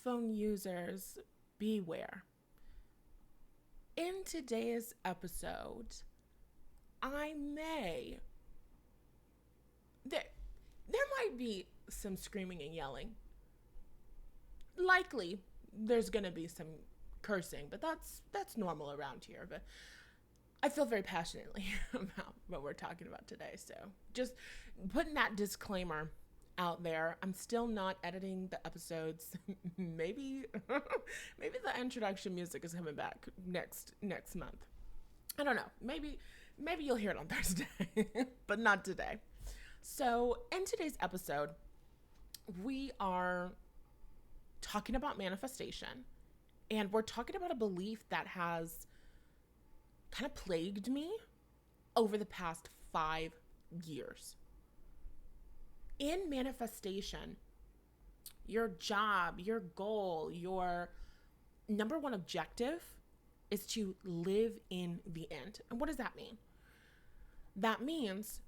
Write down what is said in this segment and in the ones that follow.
iPhone users, beware. In today's episode, I may there might be some screaming and yelling. Likely there's going to be some cursing, but that's normal around here. But I feel very passionately about what we're talking about today. So just putting that disclaimer out there. I'm still not editing the episodes. maybe the introduction music is coming back next month. I don't know. Maybe you'll hear it on Thursday, but not today. So in today's episode, we are talking about manifestation, and we're talking about a belief that has kind of plagued me over the past 5 years. In manifestation, your job, your goal, your number one objective is to live in the end. And what does that mean? That means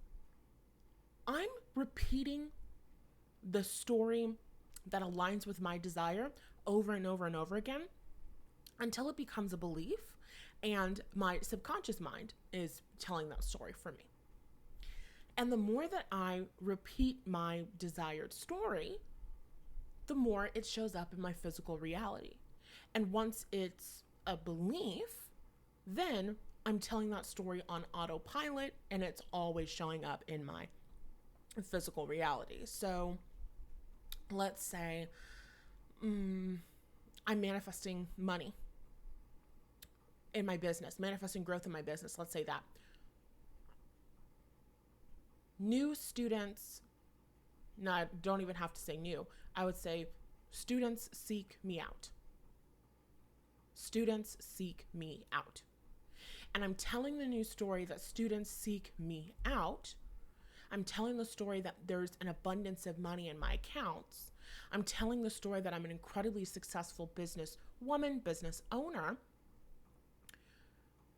I'm repeating the story that aligns with my desire over and over and over again until it becomes a belief, and my subconscious mind is telling that story for me. And the more that I repeat my desired story, the more it shows up in my physical reality. And once it's a belief, then I'm telling that story on autopilot, and it's always showing up in my physical reality. So let's say I'm manifesting money in my business, manifesting growth in my business. Let's say that. New students, no, I don't even have to say new. I would say students seek me out. Students seek me out. And I'm telling the new story that students seek me out. I'm telling the story that there's an abundance of money in my accounts. I'm telling the story that I'm an incredibly successful business woman, business owner.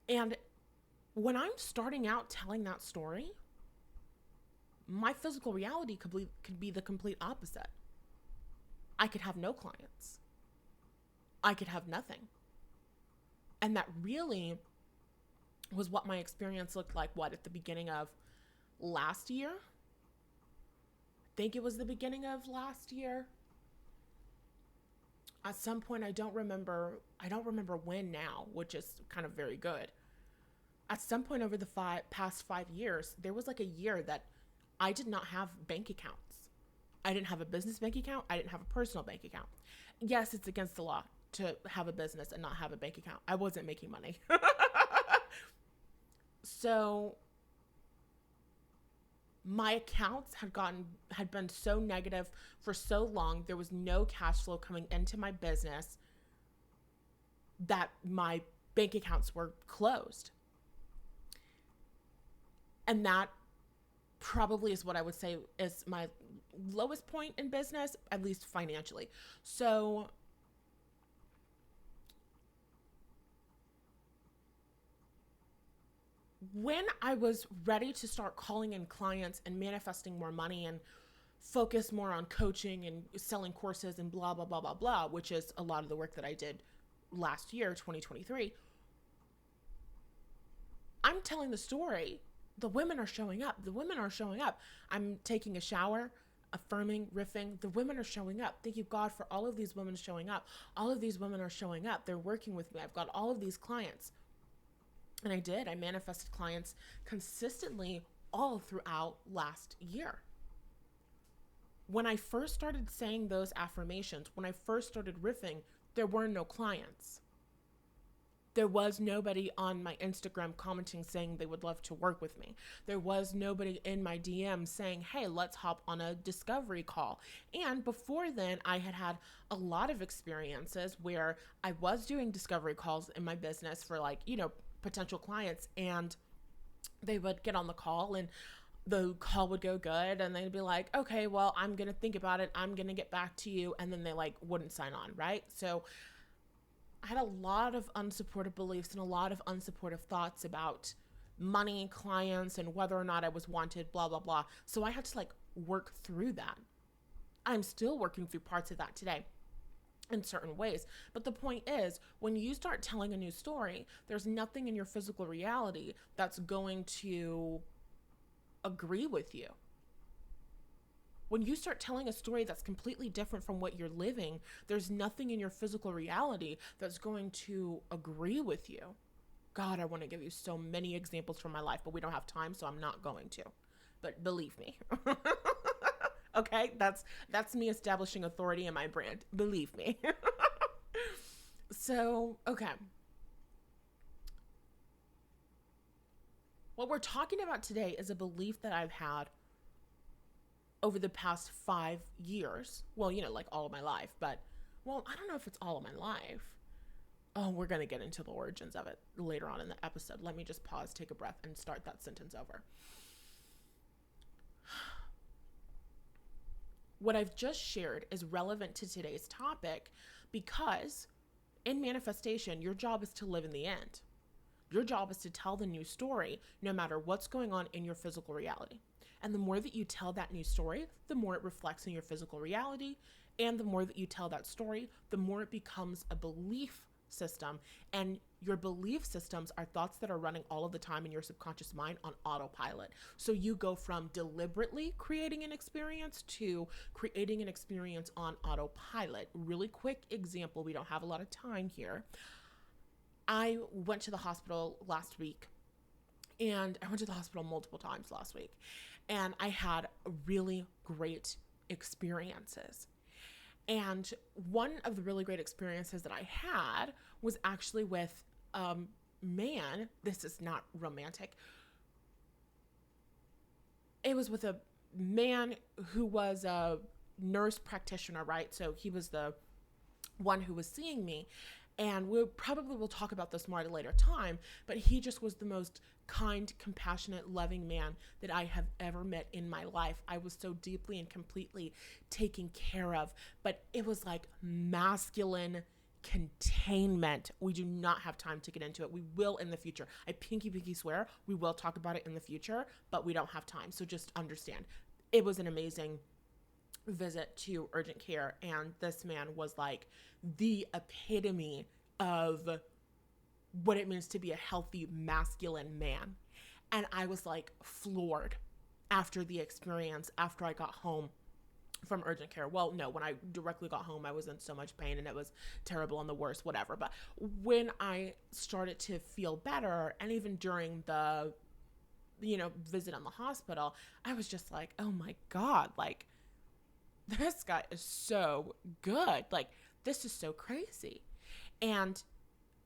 And when I'm starting out telling that story, my physical reality could be the complete opposite. I could have no clients. I could have nothing. And that really was what my experience looked like, at the beginning of last year? I think it was the beginning of last year. At some point, I don't remember when now, which is kind of very good. At some point over the past 5 years, there was like a year that I did not have bank accounts. I didn't have a business bank account. I didn't have a personal bank account. Yes, it's against the law to have a business and not have a bank account. I wasn't making money. So my accounts had been so negative for so long. There was no cash flow coming into my business that my bank accounts were closed. And that probably is what I would say is my lowest point in business, at least financially. So when I was ready to start calling in clients and manifesting more money and focus more on coaching and selling courses and blah, blah, blah, blah, blah, which is a lot of the work that I did last year, 2023, I'm telling the story. The women are showing up. The women are showing up. I'm taking a shower, affirming, riffing. The women are showing up. Thank you, God, for all of these women showing up. All of these women are showing up. They're working with me. I've got all of these clients. And I did. I manifested clients consistently all throughout last year. When I first started saying those affirmations, when I first started riffing, there were no clients. There was nobody on my Instagram commenting saying they would love to work with me. There was nobody in my DM saying, hey, let's hop on a discovery call. And before then, I had a lot of experiences where I was doing discovery calls in my business for potential clients, and they would get on the call and the call would go good, and they'd be like, okay, well, I'm going to think about it. I'm going to get back to you. And then they wouldn't sign on. Right. So I had a lot of unsupported beliefs and a lot of unsupportive thoughts about money, clients, and whether or not I was wanted, blah, blah, blah. So I had to work through that. I'm still working through parts of that today. in certain ways. But the point is, when you start telling a new story, there's nothing in your physical reality that's going to agree with you. When you start telling a story that's completely different from what you're living, there's nothing in your physical reality that's going to agree with you. God, I want to give you so many examples from my life, but we don't have time, so I'm not going to. But believe me. Okay? That's me establishing authority in my brand. Believe me. So, okay. What we're talking about today is a belief that I've had over the past 5 years. Well, like all of my life, but, well, I don't know if it's all of my life. Oh, we're going to get into the origins of it later on in the episode. Let me just pause, take a breath, and start that sentence over. What I've just shared is relevant to today's topic because in manifestation, your job is to live in the end. Your job is to tell the new story no matter what's going on in your physical reality. And the more that you tell that new story, the more it reflects in your physical reality. And the more that you tell that story, the more it becomes a belief system. And your belief systems are thoughts that are running all of the time in your subconscious mind on autopilot. So you go from deliberately creating an experience to creating an experience on autopilot. Really quick example, we don't have a lot of time here. I went to the hospital last week, and I went to the hospital multiple times last week, and I had really great experiences. And one of the really great experiences that I had was actually with a man. This is not romantic. It was with a man who was a nurse practitioner, right? So he was the one who was seeing me. And we probably will talk about this more at a later time, but he just was the most kind, compassionate, loving man that I have ever met in my life. I was so deeply and completely taken care of, but it was like masculine containment. We do not have time to get into it. We will in the future. I pinky swear we will talk about it in the future, but we don't have time. So just understand. It was an amazing visit to urgent care, and this man was like the epitome of what it means to be a healthy masculine man. And I was like floored after the experience, after I got home from urgent care. Well, no, when I directly got home, I was in so much pain and it was terrible and the worst, whatever. But when I started to feel better, and even during the visit in the hospital, I was just like, oh my God, like, this guy is so good. Like, this is so crazy. And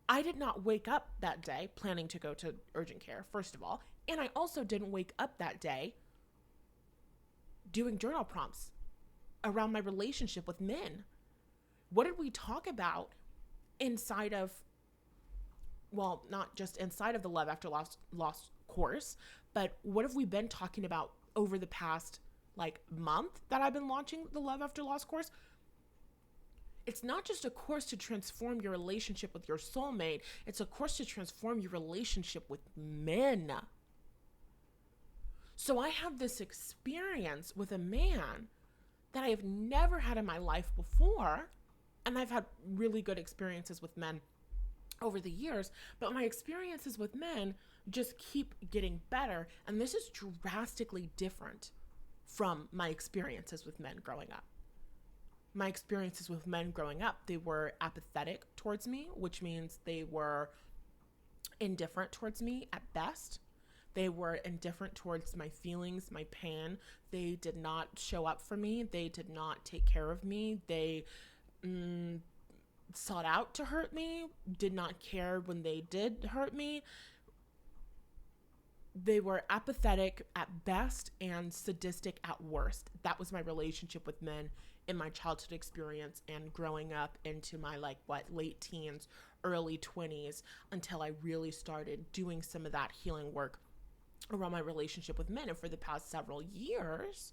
I did not wake up that day planning to go to urgent care, first of all. And I also didn't wake up that day doing journal prompts around my relationship with men. What did we talk about inside of, well, not just inside of the Love After Loss course, but what have we been talking about over the past month that I've been launching the Love After Loss course? It's not just a course to transform your relationship with your soulmate. It's a course to transform your relationship with men. So I have this experience with a man that I have never had in my life before. And I've had really good experiences with men over the years, but my experiences with men just keep getting better. And this is drastically different from my experiences with men growing up. My experiences with men growing up, they were apathetic towards me, which means they were indifferent towards me at best. They were indifferent towards my feelings, my pain. They did not show up for me. They did not take care of me. They sought out to hurt me, did not care when they did hurt me. They were apathetic at best and sadistic at worst. That was my relationship with men in my childhood experience and growing up into my late teens, early 20s, until I really started doing some of that healing work around my relationship with men. And for the past several years,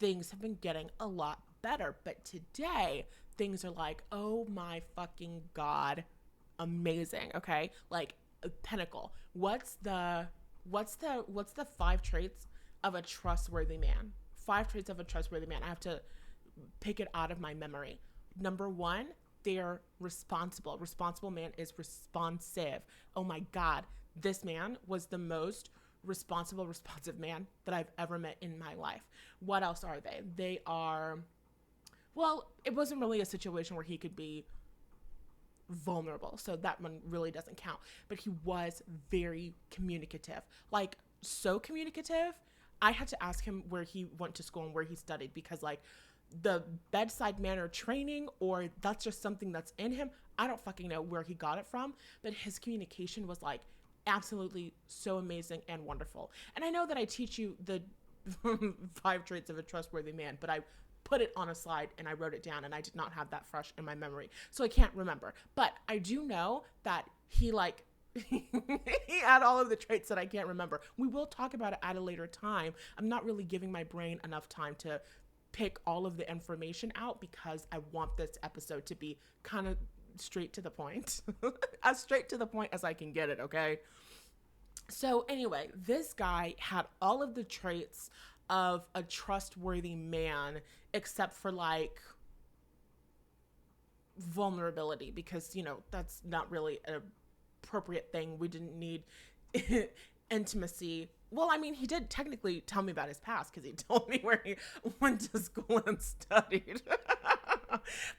things have been getting a lot better. But today, things are like, oh my fucking God, amazing. Okay, like a pinnacle. What's the 5 traits of a trustworthy man? 5 traits of a trustworthy man. I have to pick it out of my memory. Number 1, they're responsible. Responsible man is responsive. Oh my God. This man was the most responsive man that I've ever met in my life. What else are they? They are, well, it wasn't really a situation where he could be vulnerable, so that one really doesn't count. But he was very communicative, like so communicative. I had to ask him where he went to school and where he studied, because like the bedside manner training, or that's just something that's in him. I don't fucking know where he got it from, but his communication was like absolutely so amazing and wonderful. And I know that I teach you the 5 traits of a trustworthy man, but I put it on a slide and I wrote it down and I did not have that fresh in my memory. So I can't remember, but I do know that he like, he had all of the traits that I can't remember. We will talk about it at a later time. I'm not really giving my brain enough time to pick all of the information out, because I want this episode to be kind of straight to the point, as straight to the point as I can get it. Okay. So anyway, this guy had all of the traits of a trustworthy man, except for like vulnerability, because, you know, that's not really an appropriate thing. We didn't need intimacy. Well, I mean, he did technically tell me about his past, because he told me where he went to school and studied.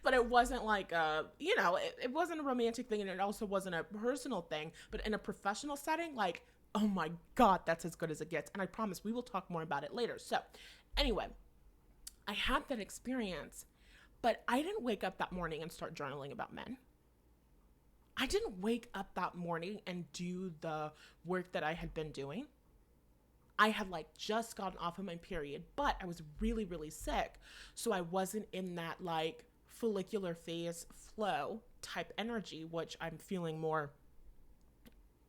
But it wasn't like you know, it wasn't a romantic thing, and it also wasn't a personal thing. But in a professional setting, like, oh my God, that's as good as it gets. And I promise we will talk more about it later. So anyway, I had that experience, but I didn't wake up that morning and start journaling about men. I didn't wake up that morning and do the work that I had been doing. I had like just gotten off of my period, but I was really, really sick. So I wasn't in that like follicular phase flow type energy, which I'm feeling more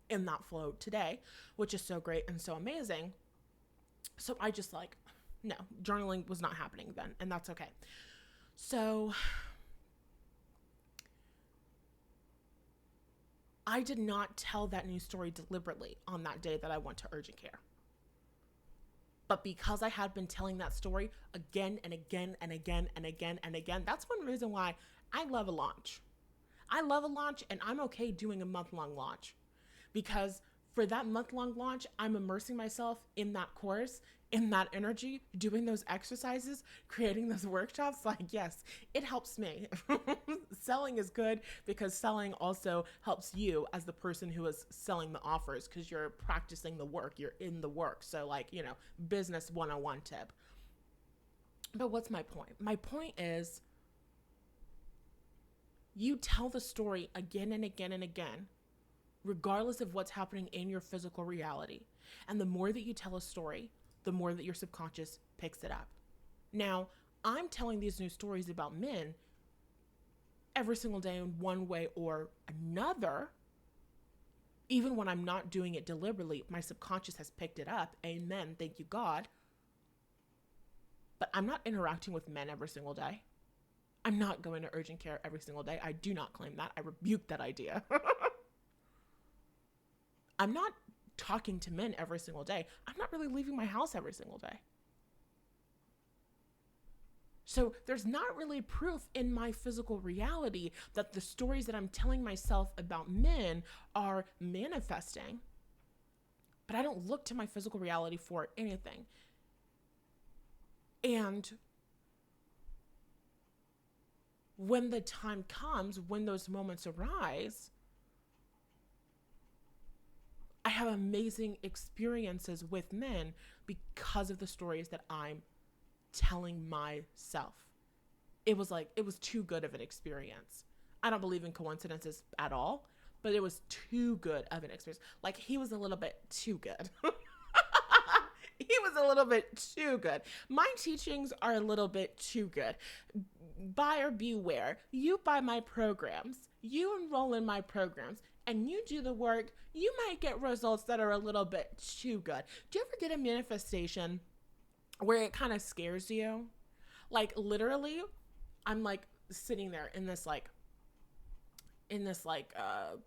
in that flow today, which is so great and so amazing. So I just like, no, journaling was not happening then, and that's okay. So I did not tell that news story deliberately on that day that I went to urgent care. But because I had been telling that story again and again and again and again and again, that's one reason why I love a launch. I love a launch, and I'm okay doing a month-long launch, because for that month-long launch, I'm immersing myself in that course, in that energy, doing those exercises, creating those workshops. Like, yes, it helps me. Selling is good, because selling also helps you as the person who is selling the offers, because you're practicing the work, you're in the work. So like, you know, business 101 tip. But what's my point? My point is, you tell the story again and again and again, regardless of what's happening in your physical reality. And the more that you tell a story, the more that your subconscious picks it up. Now, I'm telling these new stories about men every single day in one way or another. Even when I'm not doing it deliberately, my subconscious has picked it up. Amen. Thank you, God. But I'm not interacting with men every single day. I'm not going to urgent care every single day. I do not claim that. I rebuke that idea. I'm not talking to men every single day. I'm not really leaving my house every single day. So there's not really proof in my physical reality that the stories that I'm telling myself about men are manifesting. But I don't look to my physical reality for anything. And when the time comes, when those moments arise, I have amazing experiences with men because of the stories that I'm telling myself. It was too good of an experience. I don't believe in coincidences at all, but it was too good of an experience. Like, he was a little bit too good. He was a little bit too good. My teachings are a little bit too good. Buyer beware. You buy my programs, you enroll in my programs, and you do the work, you might get results that are a little bit too good. Do you ever get a manifestation where it kind of scares you? Like, literally, I'm like sitting there in this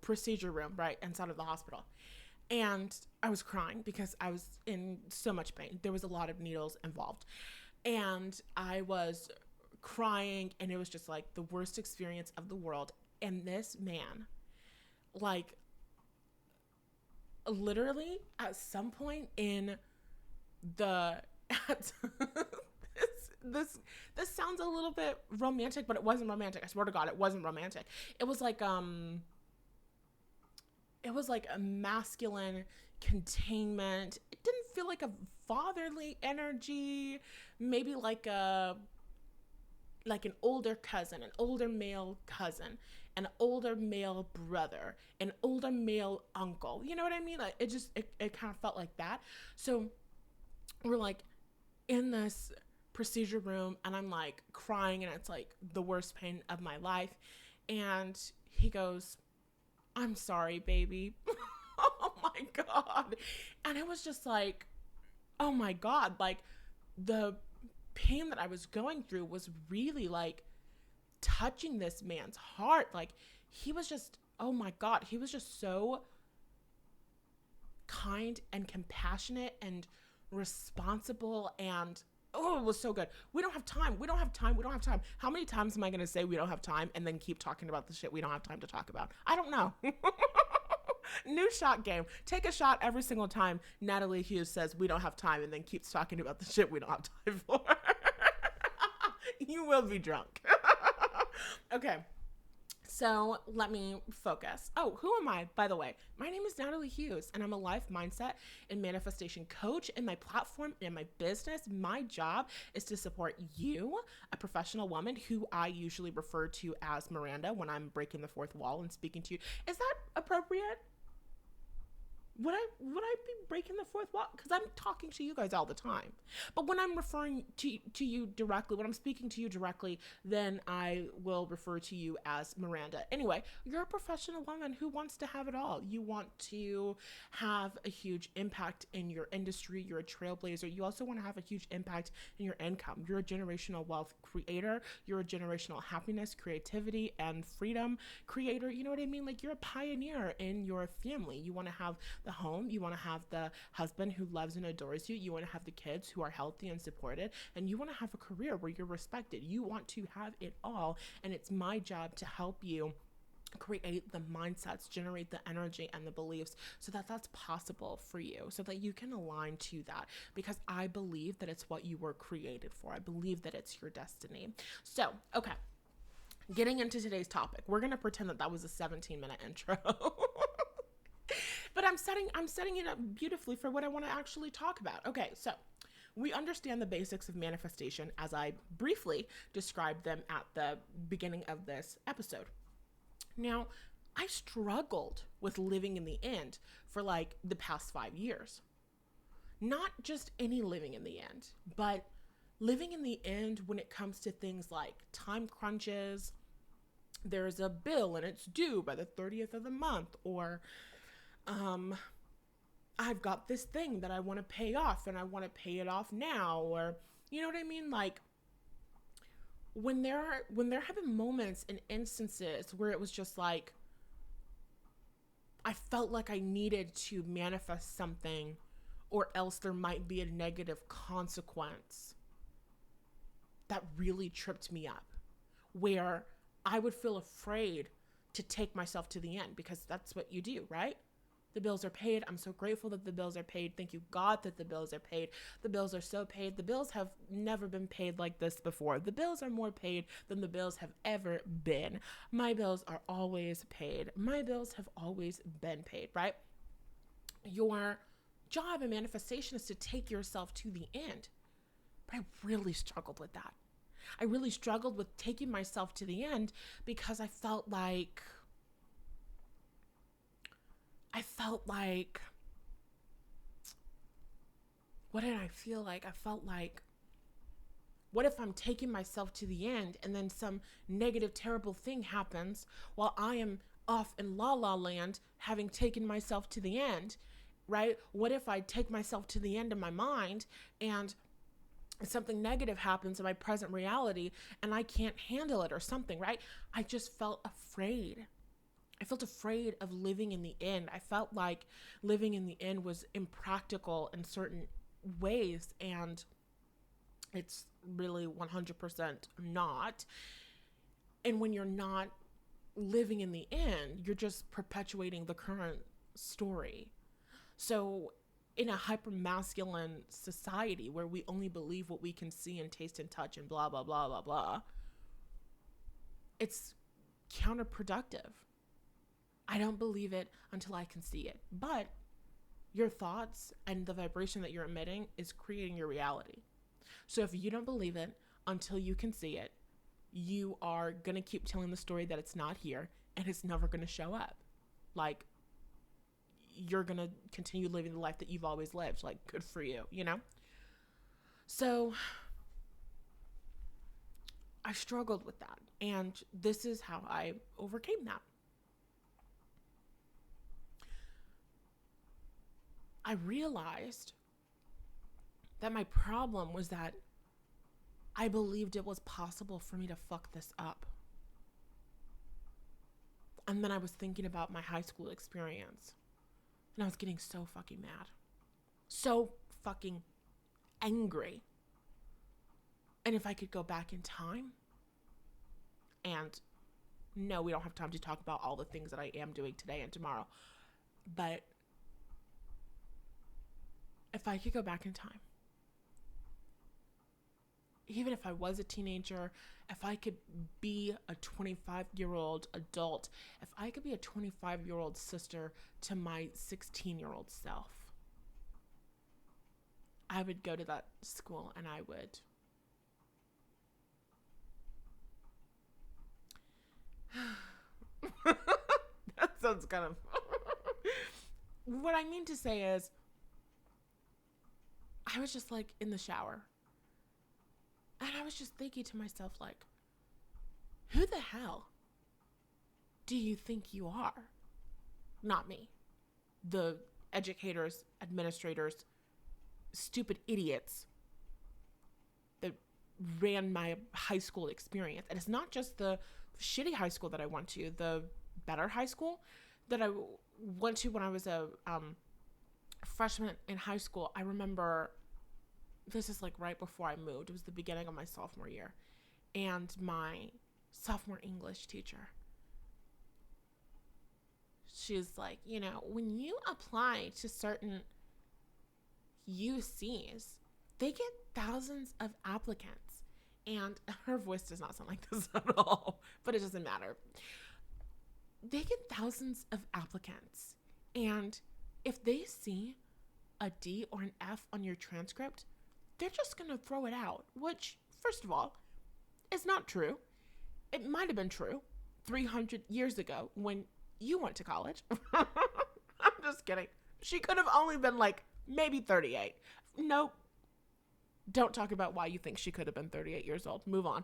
procedure room right inside of the hospital, and I was crying because I was in so much pain. There was a lot of needles involved, and I was crying, and it was just like the worst experience of the world. And this man, like, literally at some point in the this sounds a little bit romantic, but it wasn't romantic. I swear to God, it wasn't romantic. It was like a masculine containment. It didn't feel like a fatherly energy. Maybe like an older cousin, an older male cousin, an older male brother, an older male uncle. You know what I mean? Like, it kind of felt like that. So we're like in this procedure room, and I'm like crying, and it's like the worst pain of my life. And he goes, "I'm sorry, baby." Oh my God. And it was just like, oh my God, like the pain that I was going through was really like touching this man's heart. Like, he was just, oh my God, he was just so kind and compassionate and responsible, and oh, it was so good. We don't have time. How many times am I going to say we don't have time and then keep talking about the shit we don't have time to talk about? I don't know. New shot game. Take a shot every single time Natalie Hughes says we don't have time and then keeps talking about the shit we don't have time for. You will be drunk. Okay. So let me focus. Oh, who am I? By the way, my name is Natalie Hughes, and I'm a life mindset and manifestation coach. And my platform and my business, my job is to support you, a professional woman who I usually refer to as Miranda when I'm breaking the fourth wall and speaking to you. Is that appropriate? Would I be breaking the fourth wall? Because I'm talking to you guys all the time. But when I'm referring to you directly, when I'm speaking to you directly, then I will refer to you as Miranda. Anyway, you're a professional woman who wants to have it all. You want to have a huge impact in your industry. You're a trailblazer. You also want to have a huge impact in your income. You're a generational wealth creator. You're a generational happiness, creativity, and freedom creator. You know what I mean? Like, you're a pioneer in your family. You want to have the home, you want to have the husband who loves and adores you, you want to have the kids who are healthy and supported, and you want to have a career where you're respected. You want to have it all, and it's my job to help you create the mindsets, generate the energy and the beliefs so that that's possible for you, so that you can align to that, because I believe that it's what you were created for. I believe that it's your destiny. So, okay, getting into today's topic, we're going to pretend that was a 17-minute intro. But I'm setting it up beautifully for what I want to actually talk about. Okay, so we understand the basics of manifestation as I briefly described them at the beginning of this episode. Now, I struggled with living in the end for like the past 5 years. Not just any living in the end, but living in the end when it comes to things like time crunches, there's a bill and it's due by the 30th of the month, or I've got this thing that I want to pay off and I want to pay it off now, or you know what I mean? Like, when there have been moments and instances where it was just like, I felt like I needed to manifest something or else there might be a negative consequence, that really tripped me up, where I would feel afraid to take myself to the end, because that's what you do, right? The bills are paid. I'm so grateful that the bills are paid. Thank you, God, that the bills are paid. The bills are so paid. The bills have never been paid like this before. The bills are more paid than the bills have ever been. My bills are always paid. My bills have always been paid, right? Your job and manifestation is to take yourself to the end. But I really struggled with that. I really struggled with taking myself to the end, because I felt like, what did I feel like? I felt like, what if I'm taking myself to the end and then some negative, terrible thing happens while I am off in la la land having taken myself to the end, right? What if I take myself to the end in my mind and something negative happens in my present reality and I can't handle it or something, right? I just felt afraid. I felt afraid of living in the end. I felt like living in the end was impractical in certain ways. And It's really 100% not. And when you're not living in the end, you're just perpetuating the current story. So in a hyper masculine society where we only believe what we can see and taste and touch and blah, blah, blah, blah, blah, it's counterproductive. I don't believe it until I can see it. But your thoughts and the vibration that you're emitting is creating your reality. So if you don't believe it until you can see it, you are going to keep telling the story that it's not here and it's never going to show up. Like, you're going to continue living the life that you've always lived. Like, good for you, you know? So I struggled with that. And this is how I overcame that. I realized that my problem was that I believed it was possible for me to fuck this up. And then I was thinking about my high school experience. And I was getting so fucking mad. So fucking angry. And if I could go back in time, and no, we don't have time to talk about all the things that I am doing today and tomorrow, but if I could go back in time, even if I was a teenager, if I could be a 25-year-old adult, if I could be a 25-year-old sister to my 16-year-old self, I would go to that school and I would that sounds kind of what I mean to say is I was just like in the shower and I was just thinking to myself, like, who the hell do you think you are? Not me. The educators, administrators, stupid idiots that ran my high school experience. And it's not just the shitty high school that I went to, the better high school that I went to when I was a freshman in high school. I remember this is like right before I moved. It was the beginning of my sophomore year. And my sophomore English teacher, she's like, you know, when you apply to certain UCs, they get thousands of applicants. And her voice does not sound like this at all, but it doesn't matter. They get thousands of applicants. And if they see a D or an F on your transcript, they're just going to throw it out, which, first of all, is not true. It might have been true 300 years ago when you went to college. I'm just kidding. She could have only been like maybe 38. Nope. Don't talk about why you think she could have been 38 years old. Move on.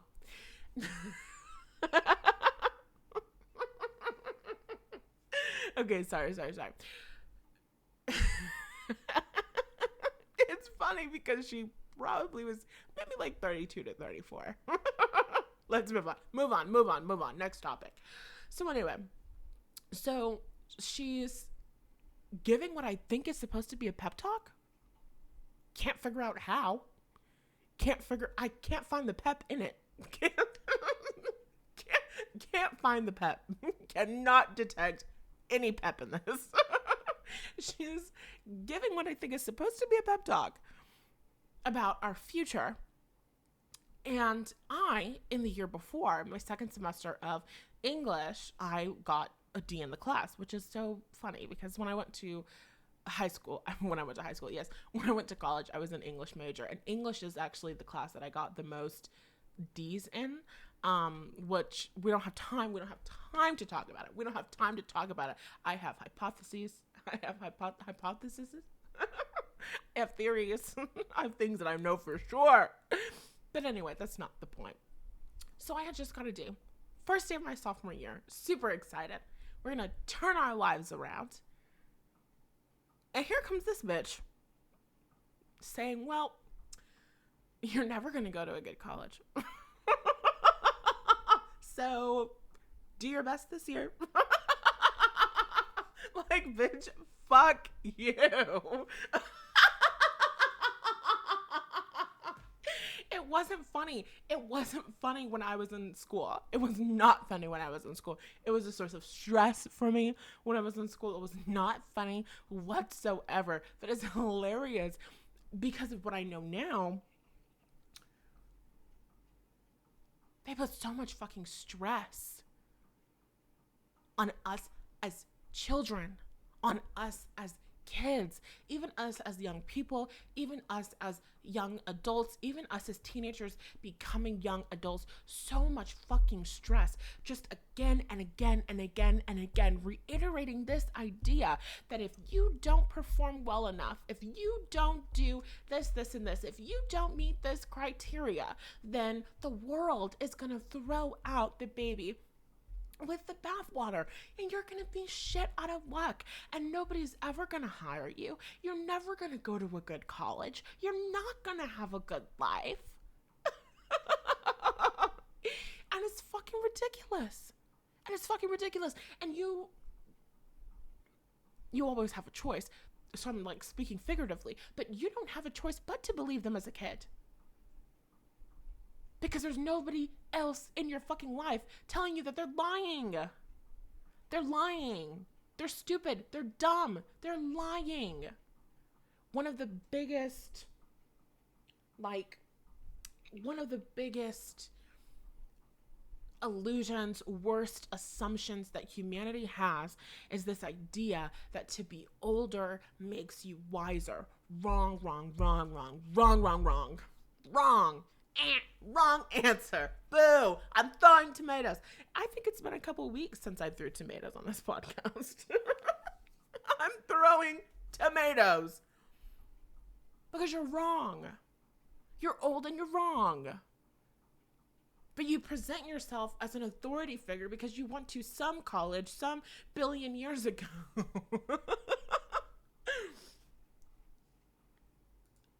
Okay, sorry. It's funny because she probably was maybe like 32 to 34. Let's move on. Next topic. So anyway, so she's giving what I think is supposed to be a pep talk. Can't figure out how. I can't find the pep in it. Can't find the pep. Cannot detect any pep in this. She's giving what I think is supposed to be a pep talk about our future. And I, in the year before, my second semester of English, I got a D in the class, which is so funny because when I went to college, I was an English major, and English is actually the class that I got the most D's in, which we don't have time to talk about it. I have hypotheses. I have hypotheses. I have theories. I have things that I know for sure. But anyway, that's not the point. So I had just got to do first day of my sophomore year. Super excited. We're going to turn our lives around. And here comes this bitch saying, well, you're never going to go to a good college. So do your best this year. Like, bitch, fuck you. It wasn't funny. It wasn't funny when I was in school. It was not funny when I was in school. It was a source of stress for me when I was in school. It was not funny whatsoever. But it's hilarious because of what I know now. They put so much fucking stress on us as children, on us as kids, even us as young people, even us as young adults, even us as teenagers becoming young adults. So much fucking stress, just again and again and again and again, reiterating this idea that if you don't perform well enough, if you don't do this, this, and this, if you don't meet this criteria, then the world is gonna throw out the baby with the bathwater, and you're gonna be shit out of luck, and nobody's ever gonna hire you. You're never gonna go to a good college. You're not gonna have a good life. And it's fucking ridiculous. And you always have a choice. So I'm like speaking figuratively, but you don't have a choice but to believe them as a kid. Because there's nobody else in your fucking life telling you that they're lying. They're lying. They're stupid. They're dumb. They're lying. One of the biggest illusions, worst assumptions that humanity has is this idea that to be older makes you wiser. Wrong. Wrong answer. Boo. I'm throwing tomatoes. I think it's been a couple weeks since I threw tomatoes on this podcast. I'm throwing tomatoes. Because you're wrong. You're old and you're wrong. But you present yourself as an authority figure because you went to some college some billion years ago.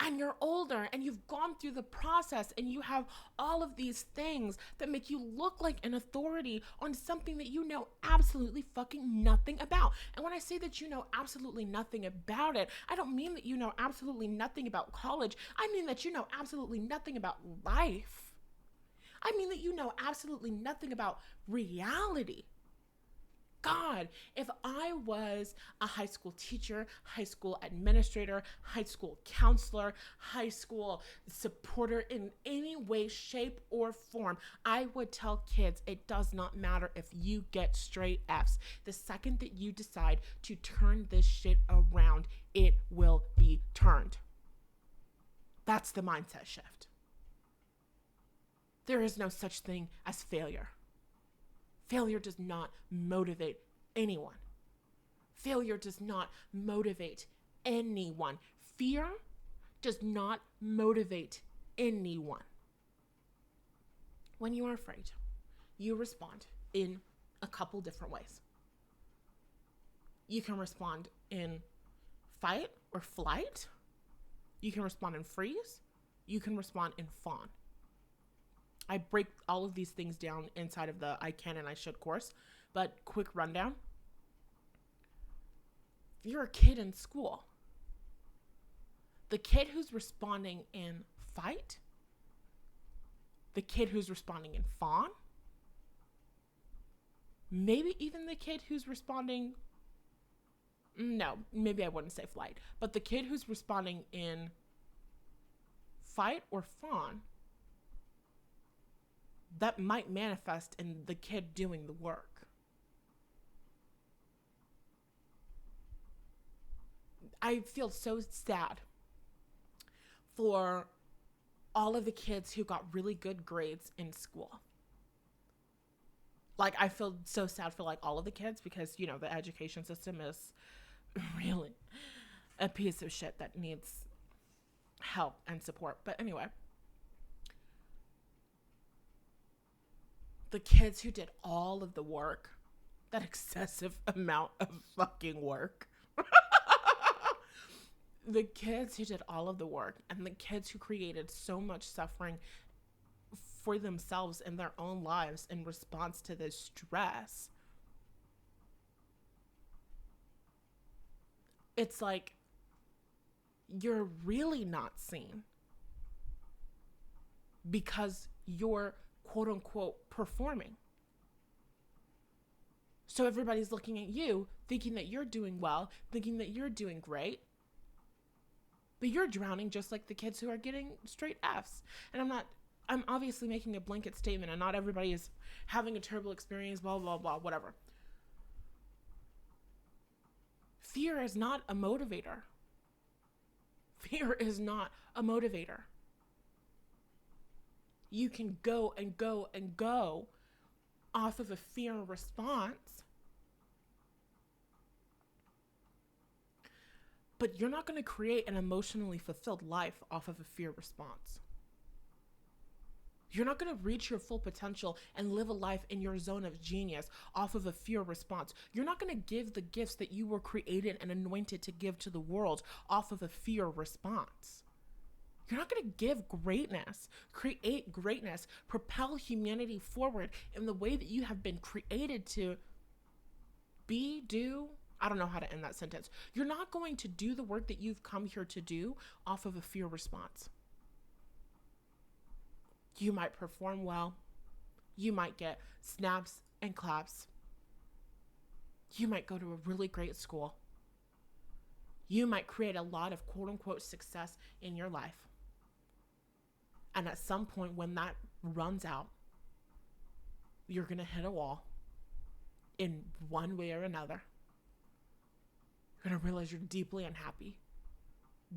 And you're older and you've gone through the process and you have all of these things that make you look like an authority on something that you know absolutely fucking nothing about. And when I say that you know absolutely nothing about it, I don't mean that you know absolutely nothing about college. I mean that you know absolutely nothing about life. I mean that you know absolutely nothing about reality. God, if I was a high school teacher, high school administrator, high school counselor, high school supporter in any way, shape, or form, I would tell kids it does not matter if you get straight Fs. The second that you decide to turn this shit around, it will be turned. That's the mindset shift. There is no such thing as failure. Failure does not motivate anyone. Failure does not motivate anyone. Fear does not motivate anyone. When you are afraid, you respond in a couple different ways. You can respond in fight or flight. You can respond in freeze. You can respond in fawn. I break all of these things down inside of the I Can and I Should course, but quick rundown. If you're a kid in school, the kid who's responding in fight, the kid who's responding in fawn, maybe even the kid who's responding, no, maybe I wouldn't say flight, but the kid who's responding in fight or fawn, that might manifest in the kid doing the work. I feel so sad for all of the kids who got really good grades in school. Like, I feel so sad for, like, all of the kids because, you know, the education system is really a piece of shit that needs help and support. But anyway, the kids who did all of the work, that excessive amount of fucking work, the kids who did all of the work and the kids who created so much suffering for themselves in their own lives in response to this stress, it's like, you're really not seen. because you're quote unquote performing. So everybody's looking at you thinking that you're doing well, thinking that you're doing great, but you're drowning just like the kids who are getting straight F's. And I'm obviously making a blanket statement, and not everybody is having a terrible experience, blah, blah, blah, whatever. Fear is not a motivator. Fear is not a motivator. You can go and go and go off of a fear response, but you're not going to create an emotionally fulfilled life off of a fear response. You're not going to reach your full potential and live a life in your zone of genius off of a fear response. You're not going to give the gifts that you were created and anointed to give to the world off of a fear response. You're not going to give greatness, create greatness, propel humanity forward in the way that you have been created to be, do. I don't know how to end that sentence. You're not going to do the work that you've come here to do off of a fear response. You might perform well. You might get snaps and claps. You might go to a really great school. You might create a lot of quote unquote success in your life. And at some point when that runs out, you're going to hit a wall in one way or another. You're going to realize you're deeply unhappy,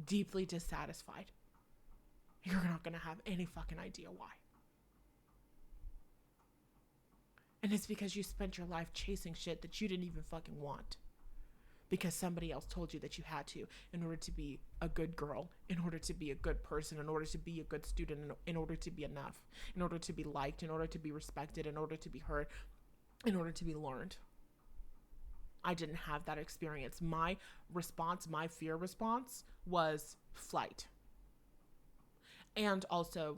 deeply dissatisfied. You're not going to have any fucking idea why. And it's because you spent your life chasing shit that you didn't even fucking want. Because somebody else told you that you had to in order to be a good girl, in order to be a good person, in order to be a good student, in order to be enough, in order to be liked, in order to be respected, in order to be heard, in order to be learned. I didn't have that experience. My response, my fear response was flight. And also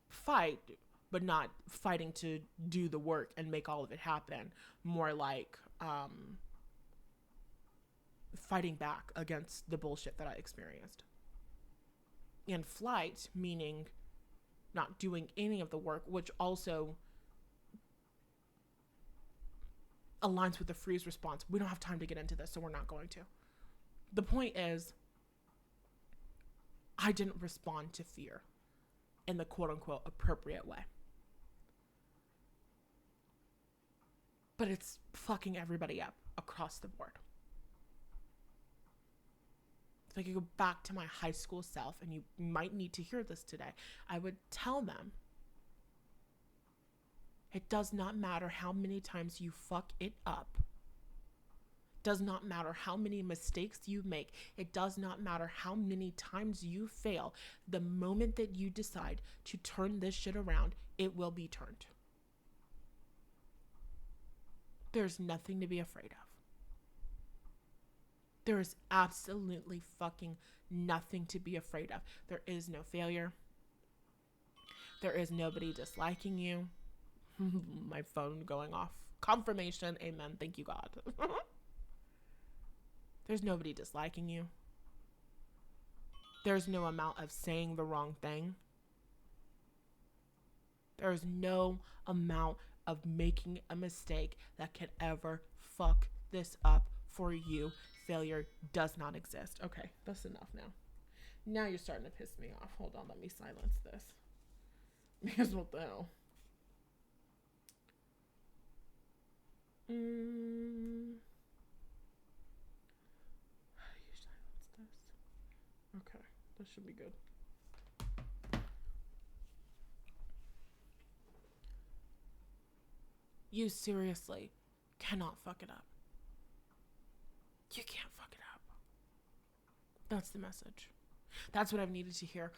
fight, but not fighting to do the work and make all of it happen. More like fighting back against the bullshit that I experienced. And flight, meaning not doing any of the work, which also aligns with the freeze response. We don't have time to get into this, so we're not going to. The point is, I didn't respond to fear in the quote unquote appropriate way. But it's fucking everybody up across the board. If I could go back to my high school self, and you might need to hear this today, I would tell them, it does not matter how many times you fuck it up. It does not matter how many mistakes you make. It does not matter how many times you fail. The moment that you decide to turn this shit around, it will be turned. There's nothing to be afraid of. There is absolutely fucking nothing to be afraid of. There is no failure. There is nobody disliking you. My phone going off. Confirmation. Amen. Thank you, God. There's nobody disliking you. There's no amount of saying the wrong thing. There's no amount of making a mistake that could ever fuck this up for you. Failure does not exist. Okay, that's enough now. Now you're starting to piss me off. Hold on, let me silence this. Because what the hell? How do you silence this? Okay, this should be good. You seriously cannot fuck it up. You can't fuck it up. That's the message. That's what I've needed to hear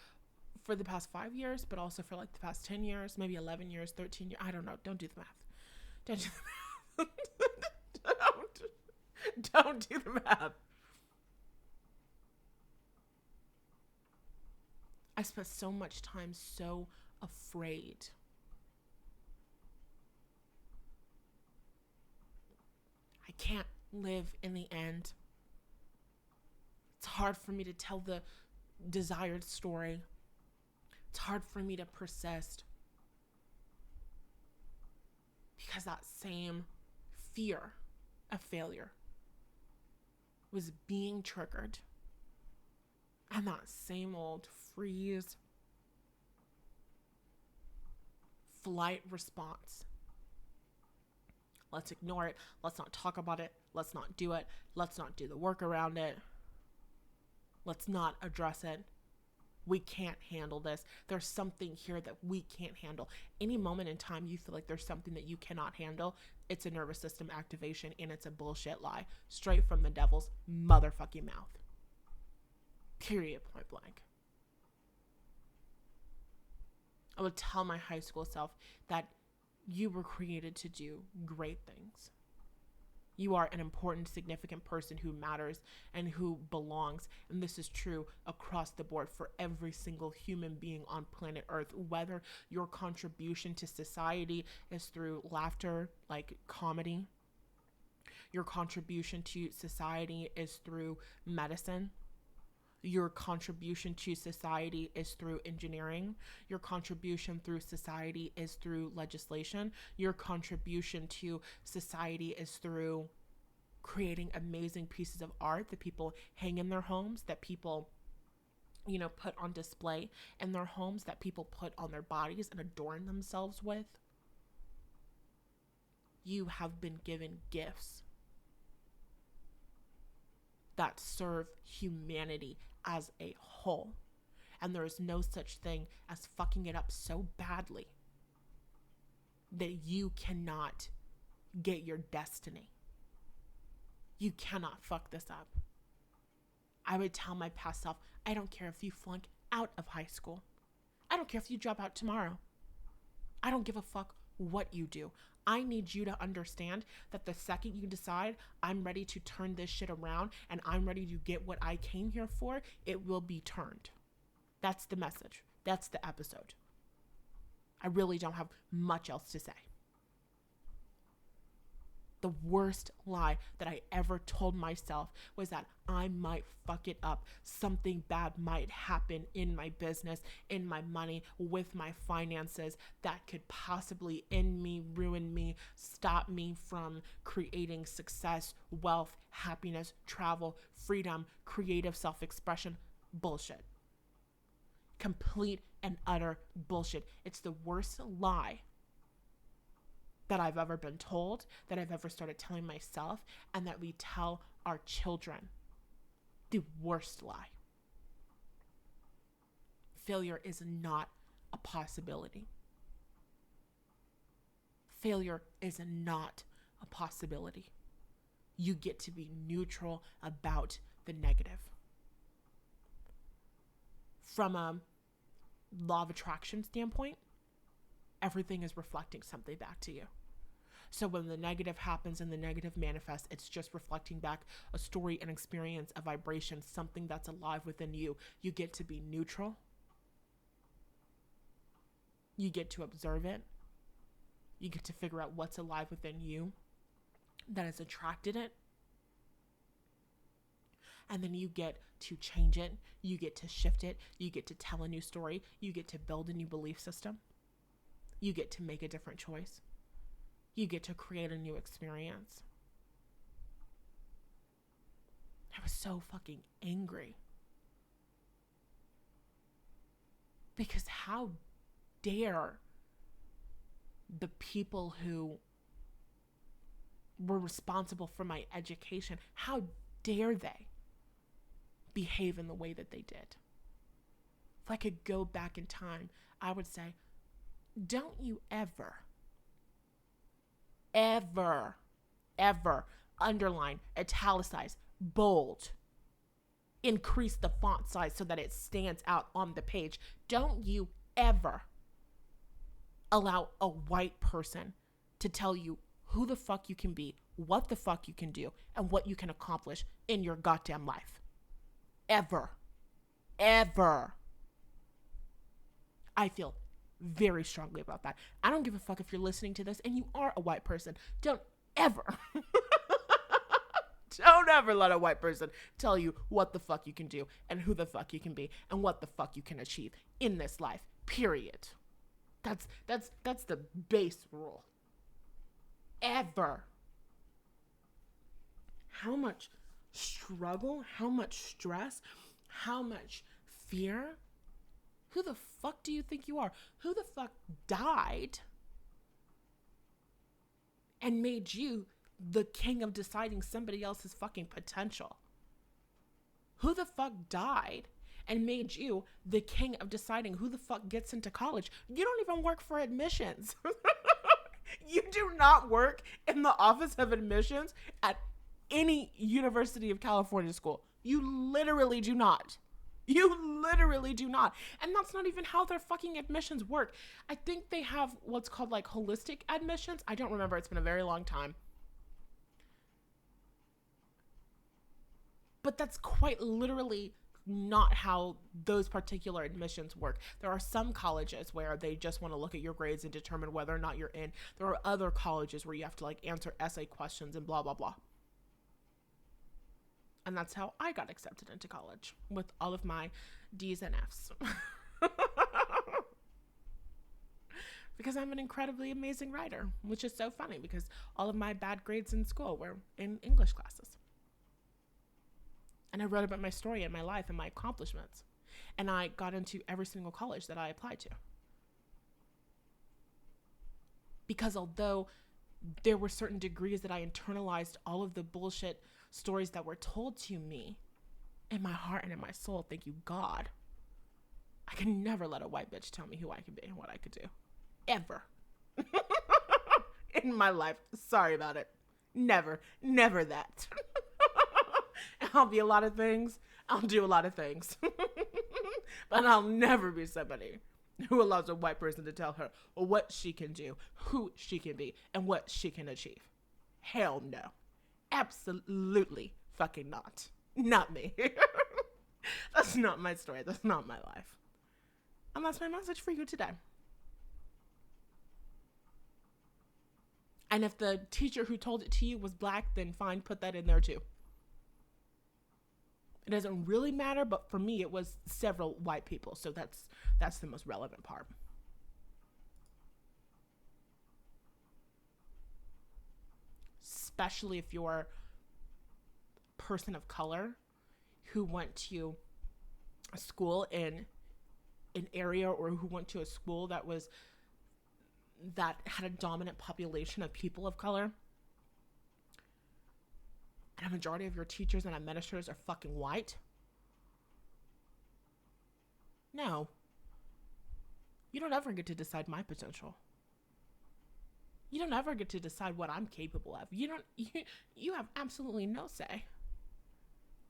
for the past 5 years, but also for like the past 10 years, maybe 11 years, 13 years. I don't know. Don't do the math. Don't do the math. Don't do the math. I spent so much time so afraid. I can't live in the end. It's hard for me to tell the desired story It's hard for me to persist because that same fear of failure was being triggered. And that same old freeze, flight response. Let's ignore it. Let's not talk about it. Let's not do it. Let's not do the work around it. Let's not address it. We can't handle this. There's something here that we can't handle. Any moment in time you feel like there's something that you cannot handle, it's a nervous system activation, and it's a bullshit lie. Straight from the devil's motherfucking mouth. Period, point blank. I would tell my high school self that you were created to do great things. You are an important, significant person who matters and who belongs. And this is true across the board for every single human being on planet Earth, whether your contribution to society is through laughter, like comedy. Your contribution to society is through medicine. Your contribution to society is through engineering. Your contribution through society is through legislation. Your contribution to society is through creating amazing pieces of art that people hang in their homes, that people, put on display in their homes, that people put on their bodies and adorn themselves with. You have been given gifts that serve humanity as a whole. And there is no such thing as fucking it up so badly that you cannot get your destiny. You cannot fuck this up. I would tell my past self, I don't care if you flunk out of high school. I don't care if you drop out tomorrow. I don't give a fuck what you do. I need you to understand that the second you decide I'm ready to turn this shit around and I'm ready to get what I came here for, it will be turned. That's the message. That's the episode. I really don't have much else to say. The worst lie that I ever told myself was that I might fuck it up. Something bad might happen in my business, in my money, with my finances that could possibly end me, ruin me, stop me from creating success, wealth, happiness, travel, freedom, creative self-expression. Bullshit. Complete and utter bullshit. It's the worst lie that I've ever been told, that I've ever started telling myself, and that we tell our children. The worst lie. Failure is not a possibility. Failure is not a possibility. You get to be neutral about the negative. From a law of attraction standpoint, everything is reflecting something back to you. So when the negative happens and the negative manifests, it's just reflecting back a story, an experience, a vibration, something that's alive within you. You get to be neutral. You get to observe it. You get to figure out what's alive within you that has attracted it. And then you get to change it. You get to shift it. You get to tell a new story. You get to build a new belief system. You get to make a different choice. You get to create a new experience. I was so fucking angry. Because how dare the people who were responsible for my education, how dare they behave in the way that they did? If I could go back in time, I would say, don't you ever underline, italicize, bold, increase the font size so that it stands out on the page. Don't you ever allow a white person to tell you who the fuck you can be, what the fuck you can do, and what you can accomplish in your goddamn life. Ever. I feel very strongly about that. I don't give a fuck if you're listening to this and you are a white person. Don't ever let a white person tell you what the fuck you can do and who the fuck you can be and what the fuck you can achieve in this life. Period. That's the base rule. Ever. How much struggle, how much stress, how much fear? Who the fuck do you think you are? Who the fuck died and made you the king of deciding somebody else's fucking potential? Who the fuck died and made you the king of deciding who the fuck gets into college? You don't even work for admissions. You do not work in the office of admissions at any University of California school. You literally do not. You literally do not. And that's not even how their fucking admissions work. I think they have what's called like holistic admissions. I don't remember. It's been a very long time. But that's quite literally not how those particular admissions work. There are some colleges where they just want to look at your grades and determine whether or not you're in. There are other colleges where you have to like answer essay questions and blah, blah, blah. And that's how I got accepted into college, with all of my D's and F's. Because I'm an incredibly amazing writer, which is so funny because all of my bad grades in school were in English classes. And I wrote about my story and my life and my accomplishments. And I got into every single college that I applied to. Because although there were certain degrees that I internalized all of the bullshit stories that were told to me, in my heart and in my soul, thank you God, I can never let a white bitch tell me who I can be and what I could do. Ever. In my life. Sorry about it. Never that. I'll be a lot of things. I'll do a lot of things. But I'll never be somebody who allows a white person to tell her what she can do, who she can be, and what she can achieve. Hell no. Absolutely fucking not. Not me. That's not my story. That's not my life. And that's my message for you today. And if the teacher who told it to you was black, then fine, put that in there too. It doesn't really matter, but for me, it was several white people. So that's the most relevant part. Especially if you're a person of color who went to a school in an area, or who went to a school that had a dominant population of people of color. And a majority of your teachers and administrators are fucking white. No. You don't ever get to decide my potential. You don't ever get to decide what I'm capable of. You have absolutely no say.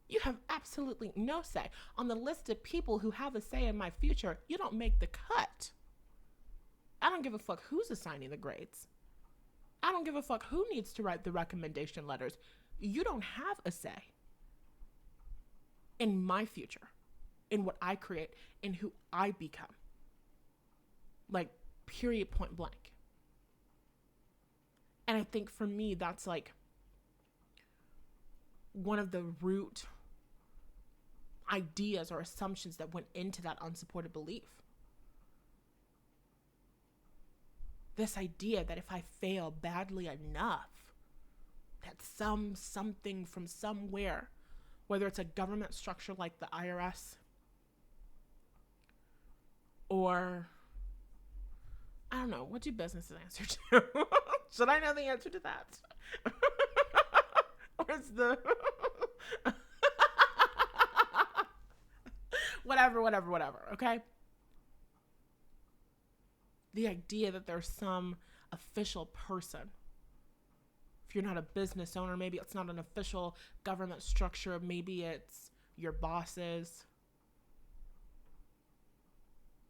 You have absolutely no say. On the list of people who have a say in my future, you don't make the cut. I don't give a fuck who's assigning the grades. I don't give a fuck who needs to write the recommendation letters. You don't have a say in my future, in what I create, in who I become. Like, period, point blank. And I think for me, that's like one of the root ideas or assumptions that went into that unsupported belief. This idea that if I fail badly enough, that something from somewhere, whether it's a government structure like the IRS, or I don't know, what do businesses answer to? Should I know the answer to that? Or is the whatever, okay? The idea that there's some official person. If you're not a business owner, maybe it's not an official government structure. Maybe it's your bosses,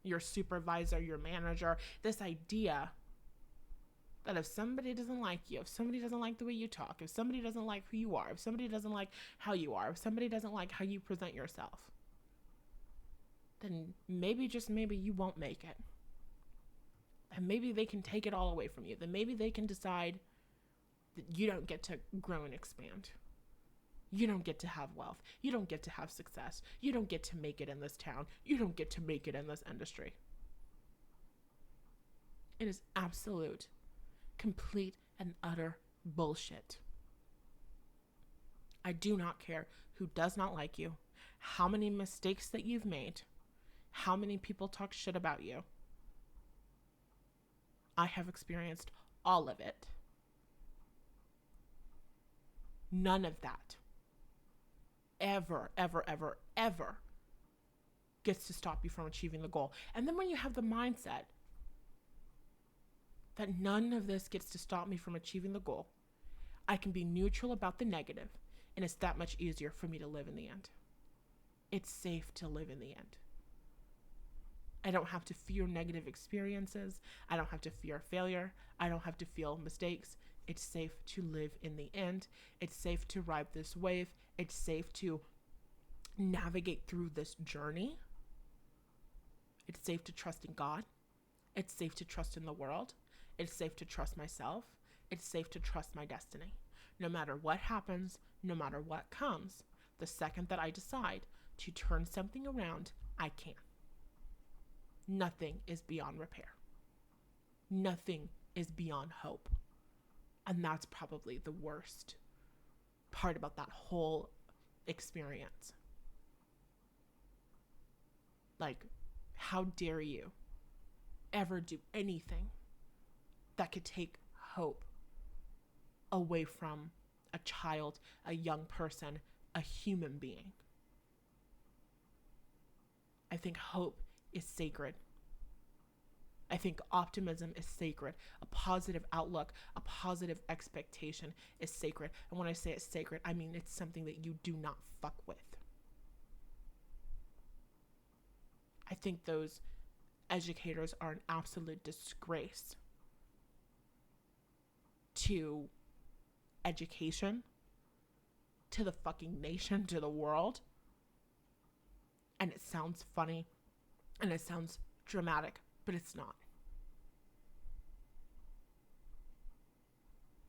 your supervisor, your manager. This idea that if somebody doesn't like you, if somebody doesn't like the way you talk, if somebody doesn't like who you are, if somebody doesn't like how you are, if somebody doesn't like how you present yourself, then maybe, just maybe, you won't make it. And maybe they can take it all away from you. Then maybe they can decide that you don't get to grow and expand. You don't get to have wealth. You don't get to have success. You don't get to make it in this town. You don't get to make it in this industry. It is absolute, complete, and utter bullshit. I do not care who does not like you, how many mistakes that you've made, how many people talk shit about you. I have experienced all of it. None of that ever, ever, ever, ever gets to stop you from achieving the goal. And then when you have the mindset that none of this gets to stop me from achieving the goal, I can be neutral about the negative, and it's that much easier for me to live in the end. It's safe to live in the end. I don't have to fear negative experiences. I don't have to fear failure. I don't have to feel mistakes. It's safe to live in the end. It's safe to ride this wave. It's safe to navigate through this journey. It's safe to trust in God. It's safe to trust in the world. It's safe to trust myself. It's safe to trust my destiny. No matter what happens, no matter what comes, the second that I decide to turn something around, I can. Nothing is beyond repair. Nothing is beyond hope. And that's probably the worst part about that whole experience. Like, how dare you ever do anything that could take hope away from a child, a young person, a human being? I think hope is sacred. I think optimism is sacred. A positive outlook, a positive expectation is sacred. And when I say it's sacred, I mean it's something that you do not fuck with. I think those educators are an absolute disgrace to education, to the fucking nation, to the world. And it sounds funny and it sounds dramatic, but it's not.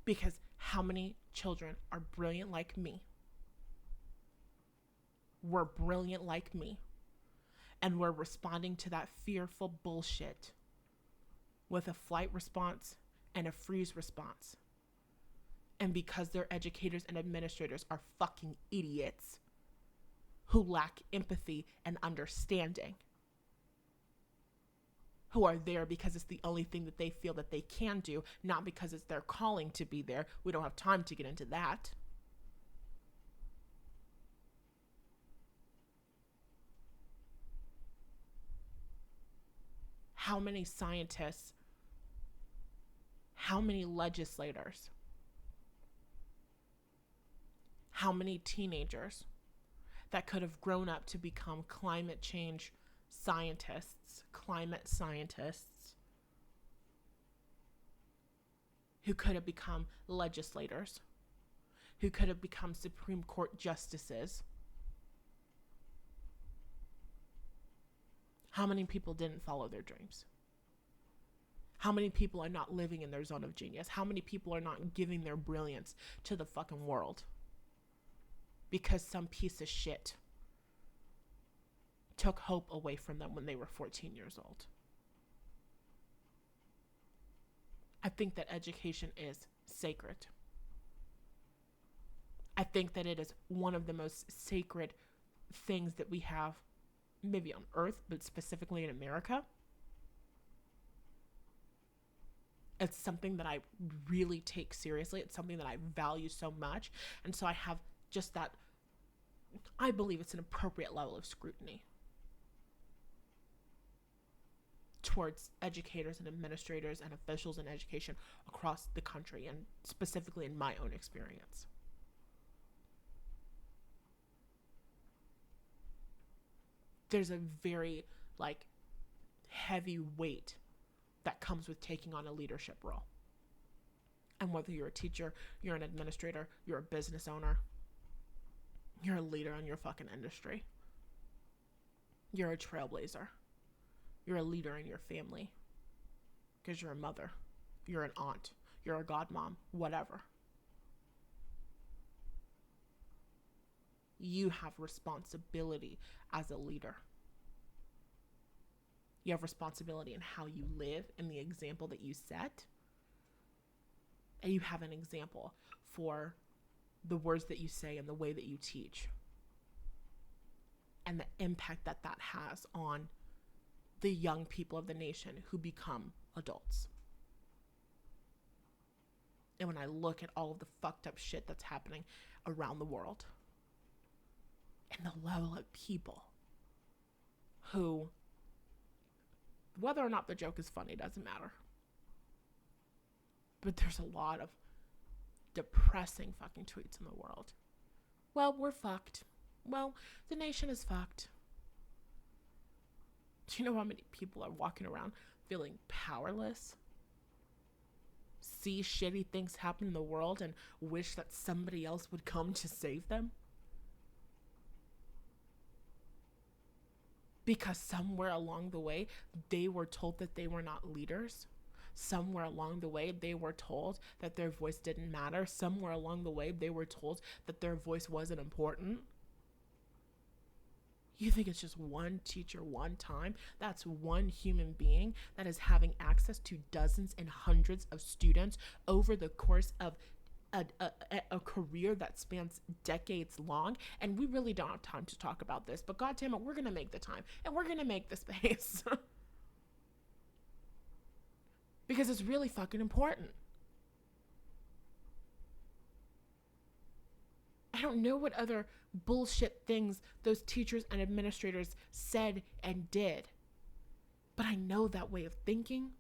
Because how many children are brilliant like me? Were brilliant like me. And we're responding to that fearful bullshit with a flight response and a freeze response. And because their educators and administrators are fucking idiots who lack empathy and understanding, who are there because it's the only thing that they feel that they can do, not because it's their calling to be there. We don't have time to get into that. How many scientists, how many legislators, how many teenagers that could have grown up to become climate change scientists, climate scientists, who could have become legislators, who could have become Supreme Court justices? How many people didn't follow their dreams? How many people are not living in their zone of genius? How many people are not giving their brilliance to the fucking world? Because some piece of shit took hope away from them when they were 14 years old. I think that education is sacred. I think that it is one of the most sacred things that we have, maybe on earth, but specifically in America. It's something that I really take seriously. It's something that I value so much. And so I have just that, I believe it's an appropriate level of scrutiny towards educators and administrators and officials in education across the country, and specifically in my own experience. There's a very heavy weight that comes with taking on a leadership role. And whether you're a teacher, you're an administrator, you're a business owner, you're a leader in your fucking industry, you're a trailblazer, you're a leader in your family, because you're a mother, you're an aunt, you're a godmom, whatever. You have responsibility as a leader. You have responsibility in how you live and the example that you set. And you have an example for the words that you say and the way that you teach. And the impact that that has on the young people of the nation who become adults. And when I look at all of the fucked up shit that's happening around the world, and the level of people who, whether or not the joke is funny, doesn't matter. But there's a lot of depressing fucking tweets in the world. Well, we're fucked. Well, the nation is fucked. Do you know how many people are walking around feeling powerless? See shitty things happen in the world and wish that somebody else would come to save them? Because somewhere along the way, they were told that they were not leaders. Somewhere along the way, they were told that their voice didn't matter. Somewhere along the way, they were told that their voice wasn't important. You think it's just one teacher one time? That's one human being that is having access to dozens and hundreds of students over the course of a career that spans decades long. And we really don't have time to talk about this, but God damn it, we're going to make the time and we're going to make the space. Because it's really fucking important. I don't know what other bullshit things those teachers and administrators said and did, but I know that way of thinking.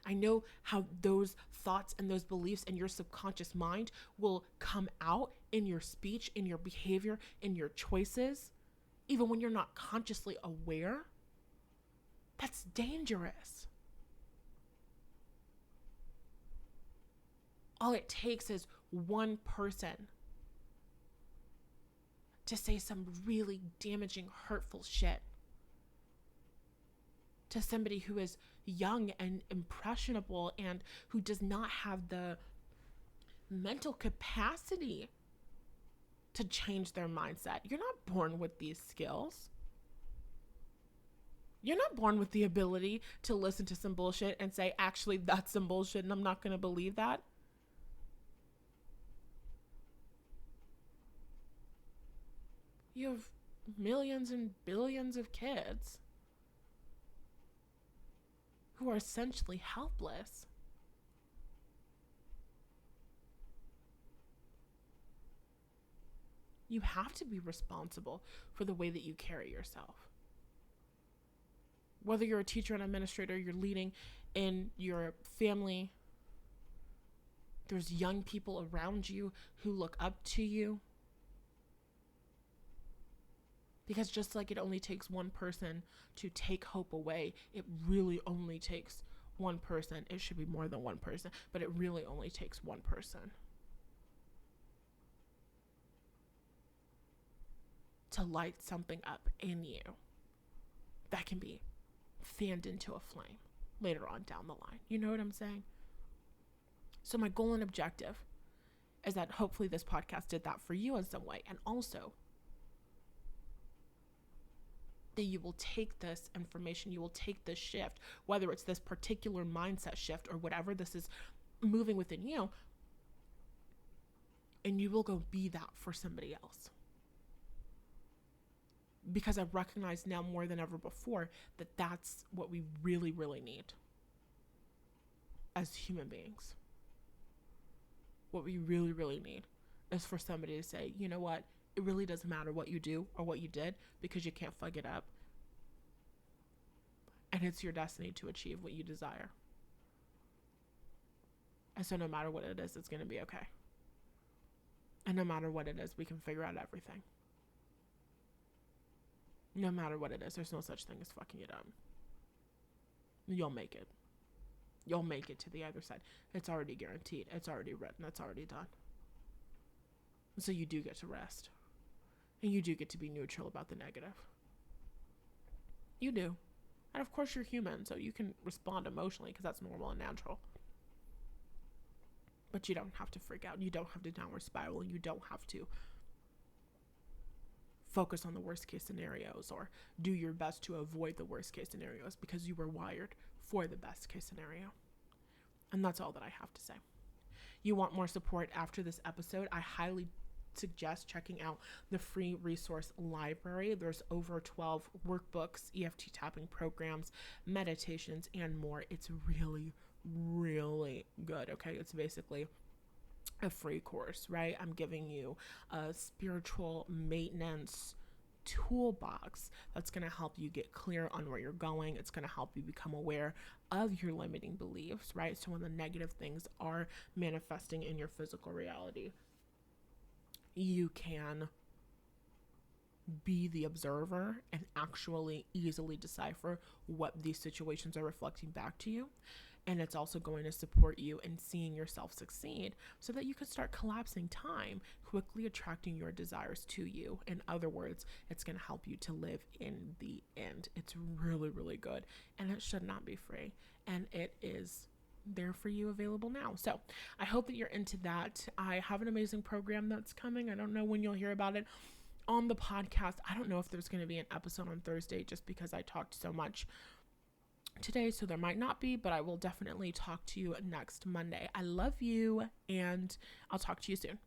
I know how those thoughts and those beliefs in your subconscious mind will come out in your speech, in your behavior, in your choices, even when you're not consciously aware. That's dangerous. All it takes is one person to say some really damaging, hurtful shit to somebody who is young and impressionable and who does not have the mental capacity to change their mindset. You're not born with these skills. You're not born with the ability to listen to some bullshit and say, actually, that's some bullshit and I'm not going to believe that. You have millions and billions of kids who are essentially helpless. You have to be responsible for the way that you carry yourself. Whether you're a teacher and administrator, you're leading in your family, there's young people around you who look up to you. Because just like it only takes one person to take hope away, it really only takes one person. It should be more than one person, but it really only takes one person to light something up in you that can be fanned into a flame later on down the line. You know what I'm saying? So my goal and objective is that hopefully this podcast did that for you in some way. And also that you will take this information, you will take this shift, whether it's this particular mindset shift or whatever this is moving within you, and you will go be that for somebody else. Because I recognize now more than ever before that that's what we really, really need as human beings. What we really, really need is for somebody to say, you know what? It really doesn't matter what you do or what you did because you can't fuck it up. And it's your destiny to achieve what you desire. And so no matter what it is, it's going to be okay. And no matter what it is, we can figure out everything. No matter what it is, there's no such thing as fucking it up. You'll make it. You'll make it to the other side. It's already guaranteed. It's already written. It's already done. So you do get to rest. And you do get to be neutral about the negative. You do. And of course you're human, so you can respond emotionally because that's normal and natural. But you don't have to freak out. You don't have to downward spiral. You don't have to focus on the worst case scenarios or do your best to avoid the worst case scenarios, because you were wired for the best case scenario. And that's all that I have to say. You want more support after this episode, I highly suggest checking out the free resource library. There's over 12 workbooks, EFT tapping programs, meditations, and more. It's really, really good. Okay. It's basically a free course, right? I'm giving you a spiritual maintenance toolbox that's going to help you get clear on where you're going. It's going to help you become aware of your limiting beliefs, right? So when the negative things are manifesting in your physical reality, you can be the observer and actually easily decipher what these situations are reflecting back to you. And it's also going to support you in seeing yourself succeed so that you can start collapsing time, quickly attracting your desires to you. In other words, it's going to help you to live in the end. It's really, really good. And it should not be free. And it is there for you, available now. So I hope that you're into that. I have an amazing program that's coming. I don't know when you'll hear about it on the podcast. I don't know if there's going to be an episode on Thursday just because I talked so much today, so there might not be, but I will definitely talk to you next Monday. I love you, and I'll talk to you soon.